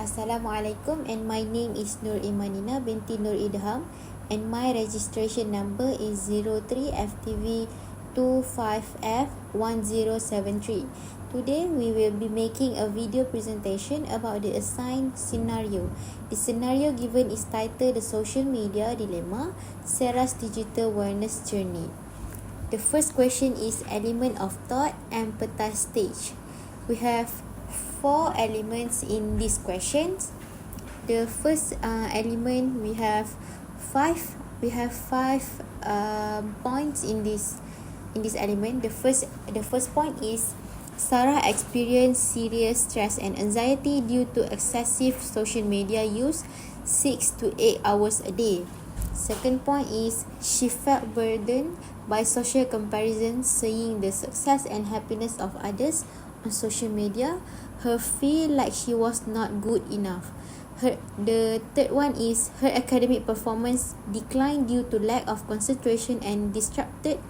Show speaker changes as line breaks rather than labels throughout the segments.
Assalamualaikum, and my name is Nur Imanina binti Nur Idham, and my registration number is 03FTV25F1073. Today we will be making a video presentation about the assigned scenario. The scenario given is titled The Social Media Dilemma, Sarah's Digital Awareness Journey. The first question is element of thought and empathize stage. We have 4 elements in these questions. The first element, we have five points in this element. The first point is Sarah experienced serious stress and anxiety due to excessive social media use 6 to 8 hours a day. Second point is she felt burdened by social comparison, seeing the success and happiness of others on social media. Her feel like she was not good enough. The third one is her academic performance declined due to lack of concentration and disrupted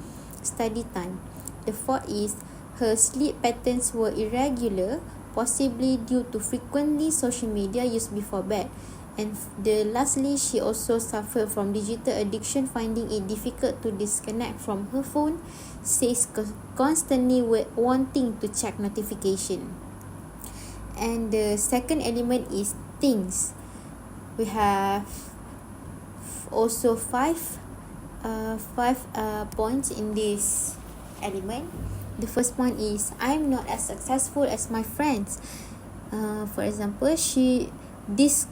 study time. The fourth is her sleep patterns were irregular, possibly due to frequently social media use before bed. And lastly, she also suffered from digital addiction, finding it difficult to disconnect from her phone, says constantly wanting to check notification. And the second element is things. We have also five points in this element. The first point is I'm not as successful as my friends. For example, this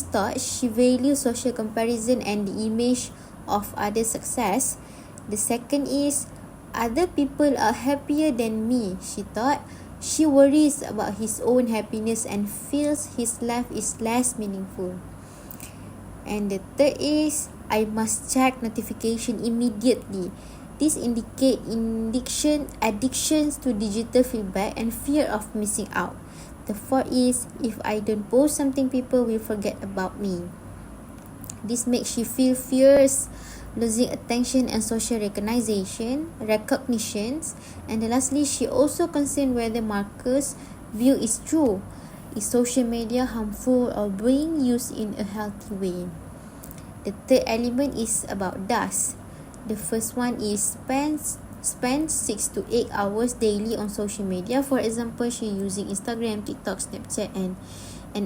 thought, she values social comparison and the image of other success. The second is other people are happier than me, she thought. She worries about his own happiness and feels his life is less meaningful. And the third is I must check notification immediately. This indicate addictions to digital feedback and fear of missing out. The fourth is if I don't post something, people will forget about me. This makes she feel fears, losing attention and social recognitions. And lastly, she also concerned whether Marcus' view is true. Is social media harmful or being used in a healthy way? The third element is about dust. The first one is spend 6 to 8 hours daily on social media. For example, she using Instagram, TikTok, Snapchat and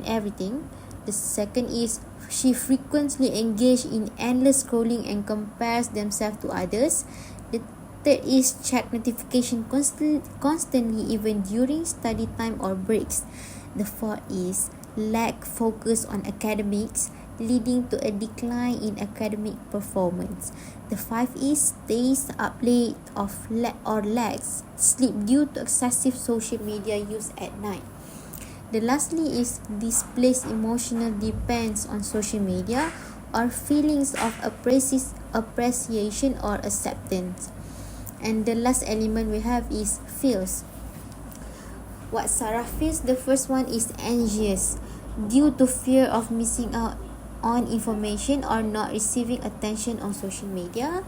everything. The second is she frequently engage in endless scrolling and compares themselves to others. The third is check notification constantly even during study time or breaks. The fourth is lack focus on academics, leading to a decline in academic performance. The fifth is stays up late or lacks sleep due to excessive social media use at night. The lastly is displays emotional depends on social media or feelings of appreciation or acceptance. And the last element we have is feels. What Sarah feels, the first one is anxious due to fear of missing out on information or not receiving attention on social media.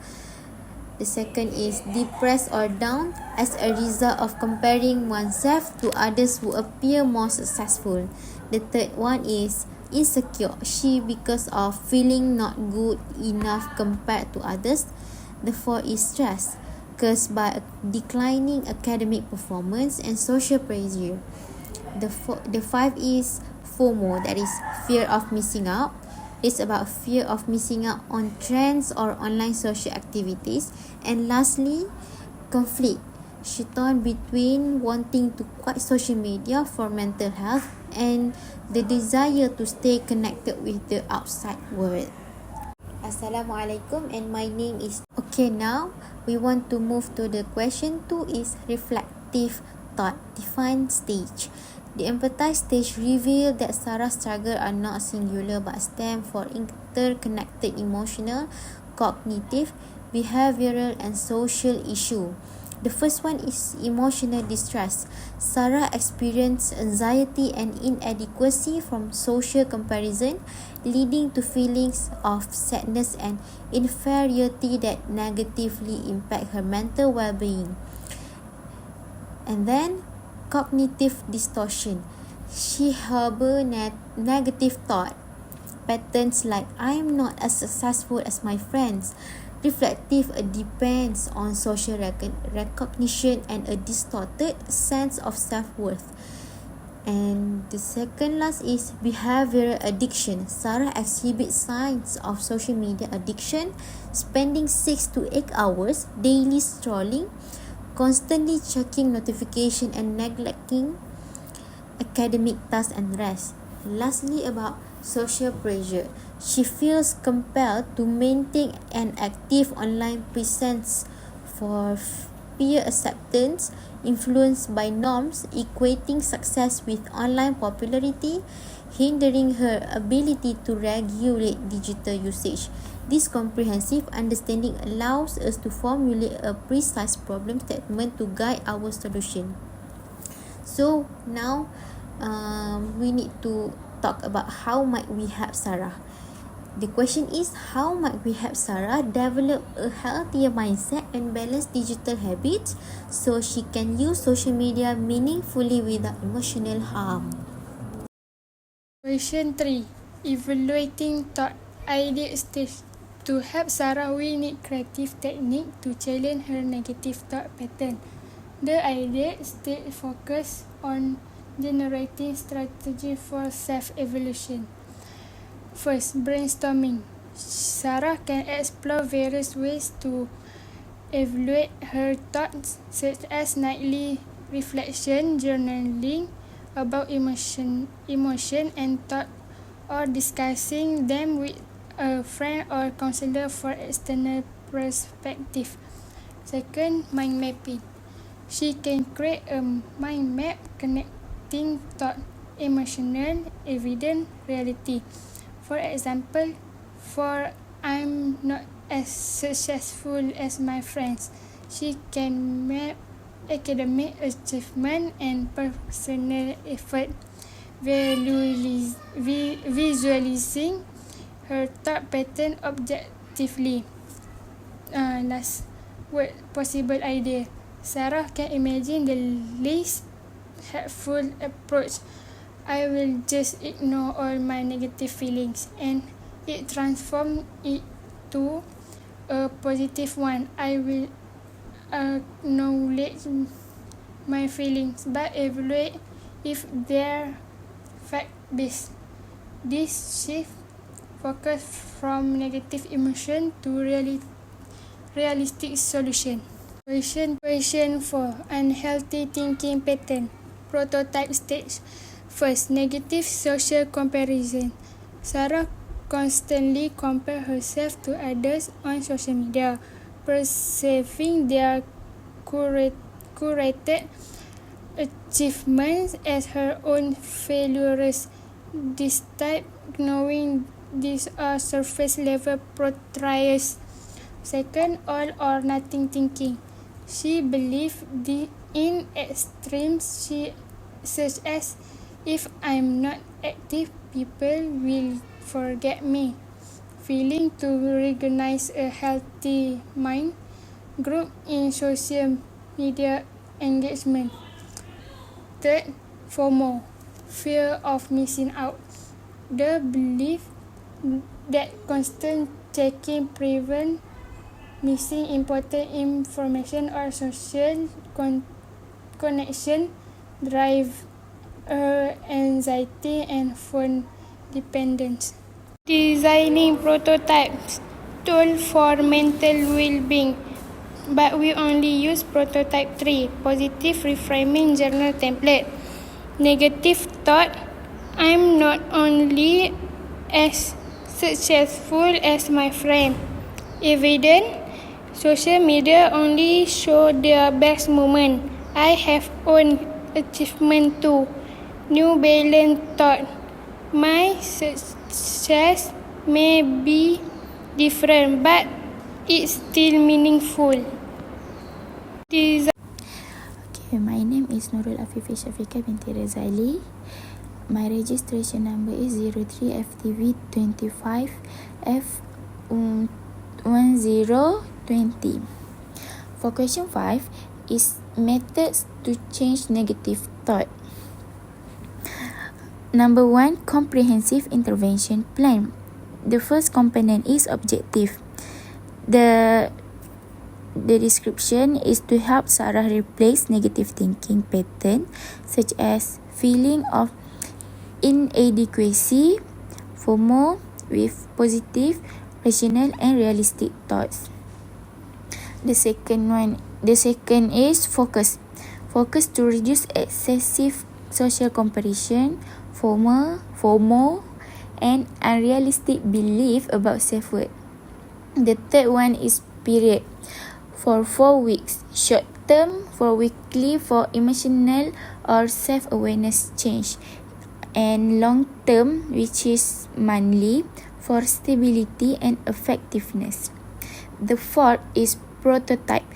The second is depressed or down as a result of comparing oneself to others who appear more successful. The third one is insecure, because of feeling not good enough compared to others. The fourth is stress, caused by declining academic performance and social pressure. The five is FOMO, that is fear of missing out. It's about fear of missing out on trends or online social activities. And lastly, conflict. She torn between wanting to quit social media for mental health and the desire to stay connected with the outside world. Assalamualaikum, and my name is... Okay, now we want to move to the question 2 is reflective thought, define stage. The empathize stage revealed that Sarah's struggles are not singular but stem for interconnected emotional, cognitive, behavioral and social issue. The first one is emotional distress. Sarah experienced anxiety and inadequacy from social comparison, leading to feelings of sadness and inferiority that negatively impact her mental well-being. And then cognitive distortion. She harbor negative thought patterns like I am not as successful as my friends. Reflective depends on social recognition and a distorted sense of self-worth. And the second last is behavioral addiction. Sarah exhibits signs of social media addiction, spending 6 to 8 hours daily scrolling, constantly checking notification and neglecting academic tasks and rest. Lastly, about social pressure. She feels compelled to maintain an active online presence for peer acceptance, influenced by norms, equating success with online popularity, hindering her ability to regulate digital usage. This comprehensive understanding allows us to formulate a precise problem statement to guide our solution. So now we need to talk about how might we help Sarah. The question is, how might we help Sarah develop a healthier mindset and balance digital habits so she can use social media meaningfully without emotional harm?
Question 3. Evaluating thought idea stage. To help Sarah, we need creative technique to challenge her negative thought pattern. The idea stage focus on generating strategy for self-evaluation. First, brainstorming. Sarah can explore various ways to evaluate her thoughts, such as nightly reflection, journaling about emotion and thought, or discussing them with a friend or counselor for external perspective. Second, mind mapping. She can create a mind map connecting thought, emotional, evident, reality. For example, for I'm not as successful as my friends, she can map academic achievement and personal effort, visualizing her thought pattern objectively. Last word, possible idea. Sarah can imagine the least helpful approach. I will just ignore all my negative feelings and it transform it to a positive one. I will acknowledge my feelings but evaluate if they're fact-based. This shift focus from negative emotion to realistic solution. Question 4. Unhealthy thinking pattern. Prototype stage. First, negative social comparison. Sarah constantly compares herself to others on social media, perceiving their curated achievements as her own failures. Despite knowing these are surface-level portrayals. Second, all or nothing thinking. She believes in extremes such as, if I'm not active, people will forget me. Failing to recognize a healthy mind group in social media engagement. Third, FOMO, fear of missing out. The belief that constant checking prevents missing important information or social connection drive anxiety and phone dependence. Designing prototypes tool for mental well-being, but we only use prototype 3, positive reframing journal template. Negative thought, I'm not only as successful as my friend. Evident, social media only show their best moment. I have own achievement too. New Balance thought, my success may be different, but it's still meaningful.
Okay, my name is Nurul Afifi Syafiqah binti Razali. My registration number is 03FTV25F1020. For question 5 is methods to change negative thought. Number 1, comprehensive intervention plan. The first component is objective. The description is to help Sarah replace negative thinking pattern such as feeling of inadequacy, FOMO, with positive, rational and realistic thoughts. The second is focus. Focus to reduce excessive social comparison, FOMO and unrealistic belief about self-worth. The third one is period. For 4 weeks, short term for weekly for emotional or self-awareness change, and long term, which is monthly, for stability and effectiveness. The fourth is prototype.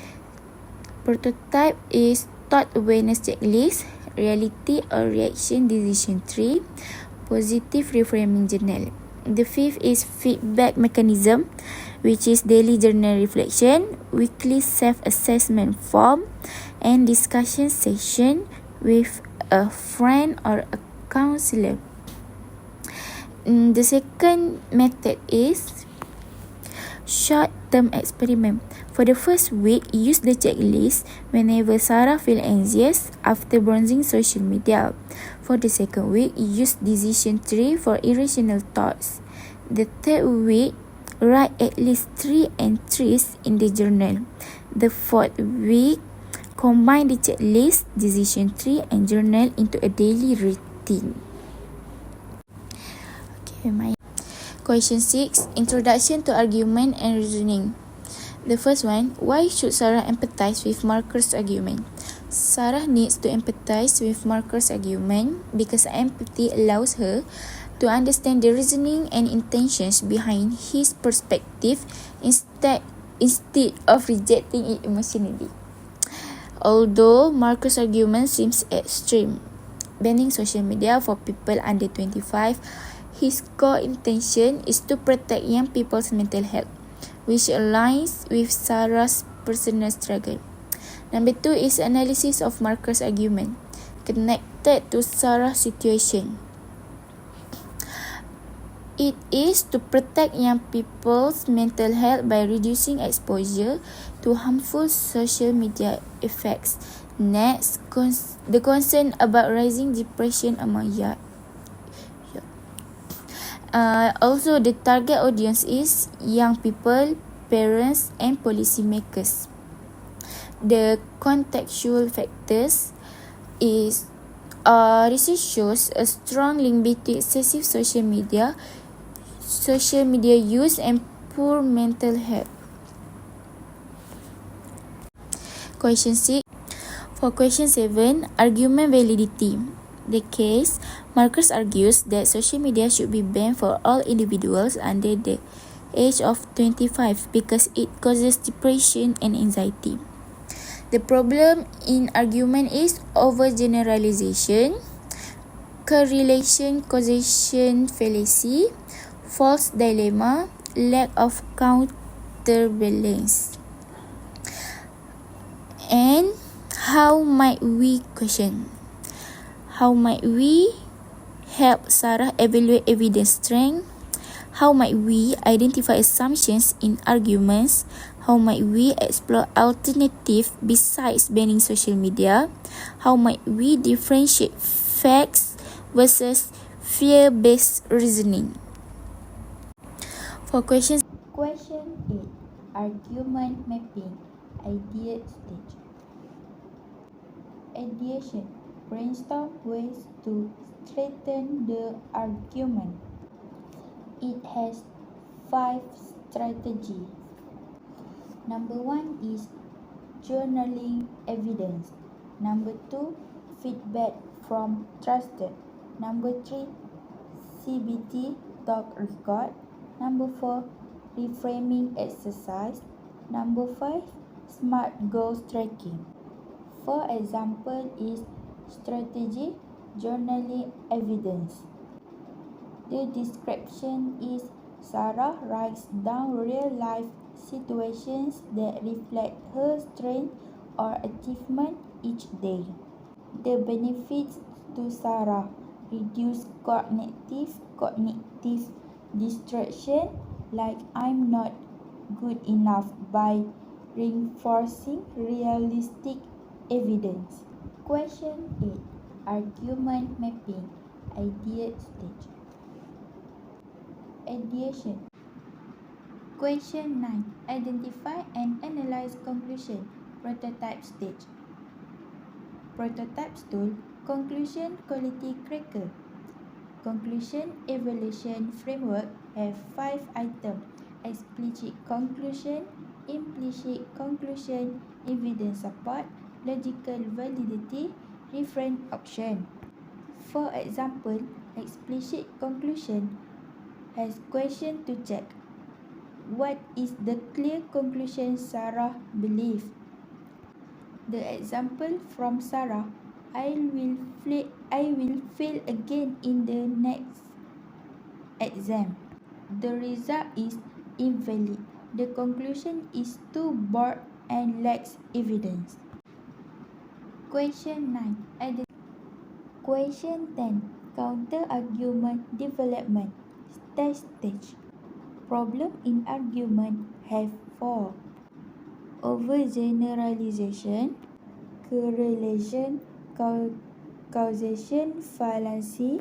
Prototype is thought awareness checklist, reality or reaction decision tree, positive reframing journal. The fifth is feedback mechanism, which is daily journal reflection, weekly self-assessment form, and discussion session with a friend or a counselor. The second method is short-term experiment. For the first week, use the checklist whenever Sarah feels anxious after browsing social media. For the second week, use decision tree for irrational thoughts. The third week, write at least 3 entries in the journal. The fourth week, combine the checklist, decision tree and journal into a daily routine. Question 6. Introduction to argument and reasoning. The first one, why should Sarah empathize with Marcus' argument? Sarah needs to empathize with Marcus' argument because empathy allows her to understand the reasoning and intentions behind his perspective instead of rejecting it emotionally. Although Marcus' argument seems extreme, banning social media for people under 25, his core intention is to protect young people's mental health, which aligns with Sarah's personal struggle. Number 2 is analysis of Marcus' argument, connected to Sarah's situation. It is to protect young people's mental health by reducing exposure to harmful social media effects. Next, the concern about rising depression among young. Also, the target audience is young people, parents and policymakers. The contextual factors is research shows a strong link between excessive social media use and poor mental health. Question 6. For question 7, argument validity. The case, Marcus argues that social media should be banned for all individuals under the age of 25 because it causes depression and anxiety. The problem in argument is overgeneralization, correlation causation fallacy, false dilemma, lack of counterbalance. And how might we question? How might we help Sarah evaluate evidence strength? How might we identify assumptions in arguments? How might we explore alternatives besides banning social media? How might we differentiate facts versus fear-based reasoning? For question 8, argument mapping, idea stage. Ideation. Brainstorm ways to strengthen the argument. It has 5 strategies. Number 1 is journaling evidence. Number 2, feedback from trusted. Number 3, CBT talk record. Number 4, reframing exercise. Number 5, SMART goals tracking. For example is strategy, journaling evidence. The description is Sarah writes down real-life situations that reflect her strength or achievement each day. The benefits to Sarah: reduce cognitive distraction like I'm not good enough by reinforcing realistic evidence. Question 8. Argument mapping. Ideate stage. Ideation. Question 9. Identify and analyze conclusion. Prototype stage. Prototype stool. Conclusion quality cracker. Conclusion evaluation framework have 5 items: explicit conclusion, implicit conclusion, evidence support, logical validity, reference option. For example, explicit conclusion has question to check. What is the clear conclusion Sarah believes? The example from Sarah, I will fail again in the next exam. The result is invalid. The conclusion is too broad and lacks evidence. Question 9. Question 10. Counter-argument development. Stage. Problem in argument have 4. Overgeneralization, correlation, causation fallacy,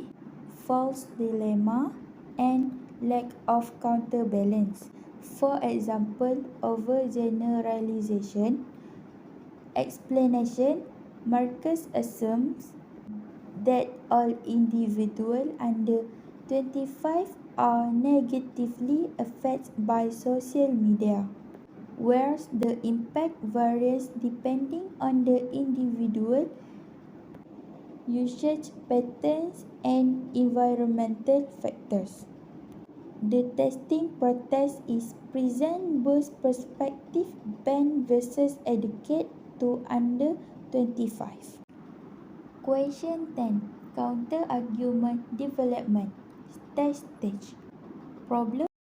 false dilemma, and lack of counterbalance. For example, overgeneralization. Explanation. Marcus assumes that all individuals under 25 are negatively affected by social media, whereas the impact varies depending on the individual usage patterns and environmental factors. The testing process is present both perspective ban versus educate to under 25. Question 10. Counter-argument development. Stage. Problem